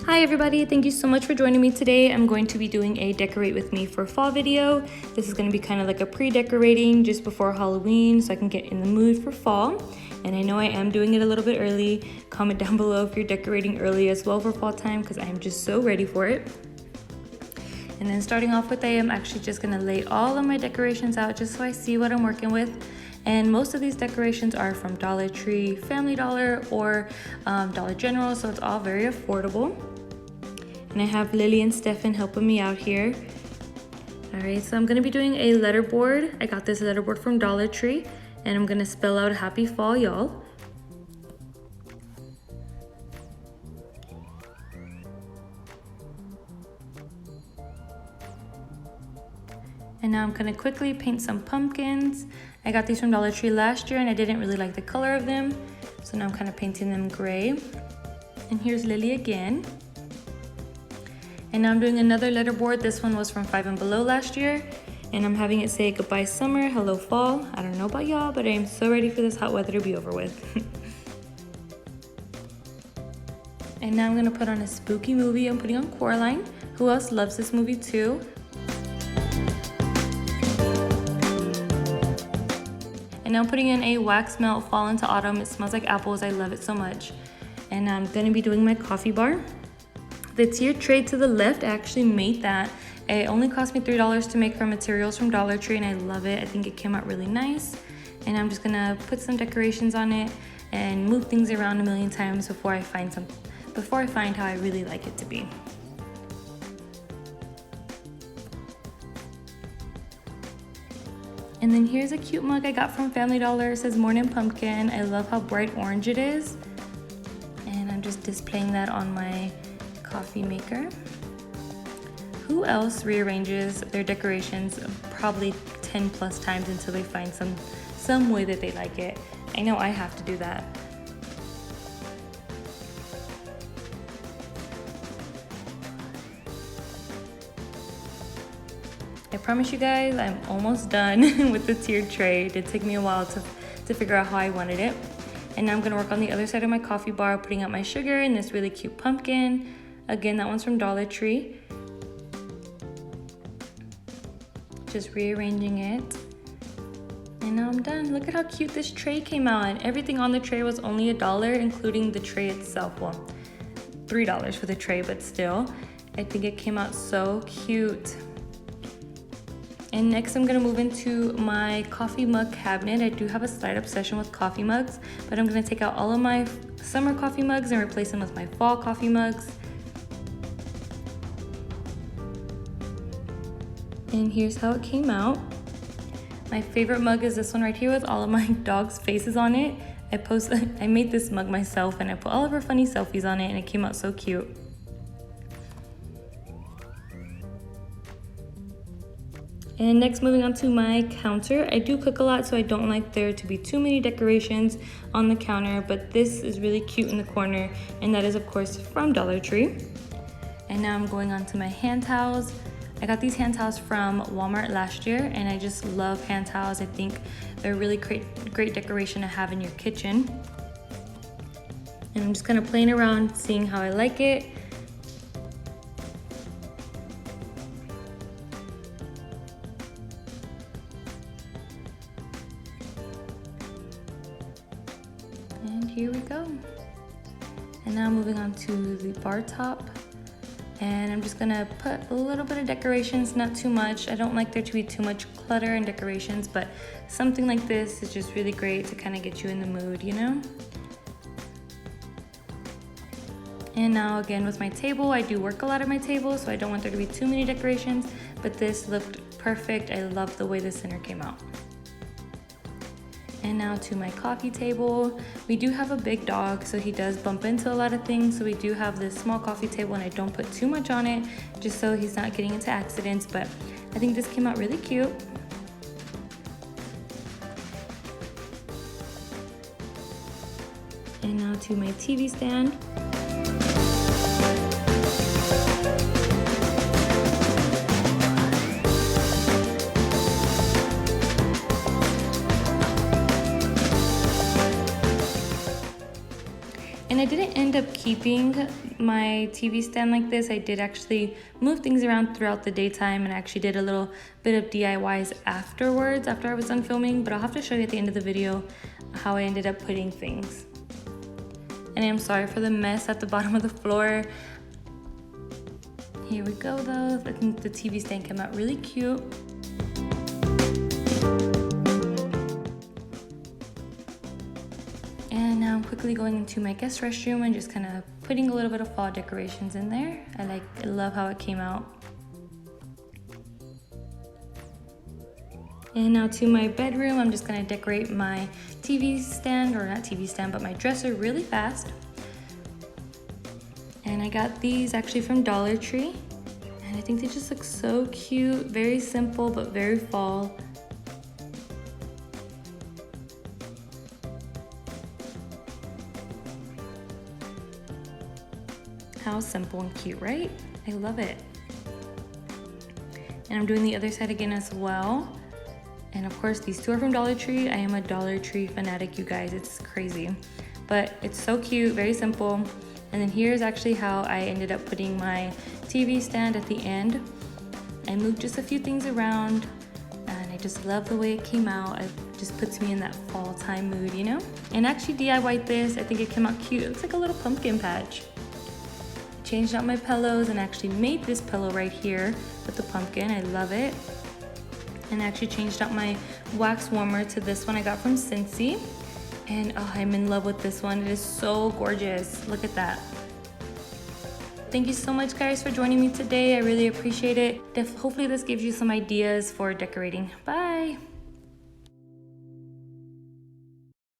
Hi everybody, thank you so much for joining me today. I'm going to be doing a decorate with me for fall video. This is going to be kind of like a pre-decorating just before Halloween so I can get in the mood for fall. And I know I am doing it a little bit early. Comment down below if you're decorating early as well for fall time because I am just so ready for it. And then starting off with, I am actually just going to lay all of my decorations out just so I see what I'm working with. And most of these decorations are from Dollar Tree, Family Dollar, or Dollar General, so it's all very affordable. And I have Lily and Stefan helping me out here. All right, so I'm gonna be doing a letterboard. I got this letterboard from Dollar Tree, and I'm gonna spell out Happy Fall, y'all. And now I'm gonna quickly paint some pumpkins. I got these from Dollar Tree last year and I didn't really like the color of them. So now I'm kind of painting them gray. And here's Lily again. And now I'm doing another letterboard. This one was from Five and Below last year. And I'm having it say goodbye summer, hello fall. I don't know about y'all, but I am so ready for this hot weather to be over with. And now I'm gonna put on a spooky movie. I'm putting on Coraline. Who else loves this movie too? And now I'm putting in a wax melt fall into autumn. It smells like apples. I love it so much. And I'm gonna be doing my coffee bar. The tiered tray to the left, I actually made that. It only cost me $3 to make from materials from Dollar Tree and I love it. I think it came out really nice. And I'm just gonna put some decorations on it and move things around a million times before I find how I really like it to be. And then here's a cute mug I got from Family Dollar. It says Morning Pumpkin. I love how bright orange it is. And I'm just displaying that on my coffee maker. Who else rearranges their decorations probably 10 plus times until they find some way that they like it? I know I have to do that. I promise you guys, I'm almost done with the tiered tray. It did take me a while to figure out how I wanted it. And now I'm gonna work on the other side of my coffee bar, putting out my sugar in this really cute pumpkin. Again, that one's from Dollar Tree. Just rearranging it. And now I'm done. Look at how cute this tray came out. And everything on the tray was only $1, including the tray itself. Well, $3 for the tray, but still, I think it came out so cute. And next I'm gonna move into my coffee mug cabinet. I do have a slight obsession with coffee mugs, but I'm gonna take out all of my summer coffee mugs and replace them with my fall coffee mugs. And here's how it came out. My favorite mug is this one right here with all of my dog's faces on it. I made this mug myself and I put all of her funny selfies on it and it came out so cute. And next, moving on to my counter. I do cook a lot, so I don't like there to be too many decorations on the counter, but this is really cute in the corner, and that is of course from Dollar Tree. And now I'm going on to my hand towels. I got these hand towels from Walmart last year, and I just love hand towels. I think they're a really great decoration to have in your kitchen. And I'm just kind of playing around, seeing how I like it. And here we go. And now moving on to the bar top. And I'm just gonna put a little bit of decorations, not too much. I don't like there to be too much clutter and decorations, but something like this is just really great to kind of get you in the mood, you know? And now again with my table, I do work a lot at my table, so I don't want there to be too many decorations, but this looked perfect. I love the way the center came out. And now to my coffee table. We do have a big dog, so he does bump into a lot of things. So we do have this small coffee table and I don't put too much on it just so he's not getting into accidents, but I think this came out really cute. And now to my TV stand. And I didn't end up keeping my TV stand like this. I did actually move things around throughout the daytime, and I actually did a little bit of DIYs afterwards, after I was done filming, but I'll have to show you at the end of the video how I ended up putting things. And I'm sorry for the mess at the bottom of the floor. Here we go though. I think the TV stand came out really cute. And now I'm quickly going into my guest restroom and just kind of putting a little bit of fall decorations in there. I love how it came out. And now to my bedroom, I'm just gonna decorate my TV stand, or not TV stand, but my dresser really fast. And I got these actually from Dollar Tree. And I think they just look so cute, very simple, but very fall. How simple and cute, right? I love it. And I'm doing the other side again as well. And of course, these two are from Dollar Tree. I am a Dollar Tree fanatic, you guys. It's crazy. But it's so cute, very simple. And then here's actually how I ended up putting my TV stand at the end. I moved just a few things around, and I just love the way it came out. It just puts me in that fall time mood, you know? And actually DIY'd this. I think it came out cute. It looks like a little pumpkin patch. Changed out my pillows and actually made this pillow right here with the pumpkin. I love it. And I actually changed out my wax warmer to this one I got from Scentsy. And oh, I'm in love with this one. It is so gorgeous. Look at that. Thank you so much, guys, for joining me today. I really appreciate it. Hopefully this gives you some ideas for decorating. Bye.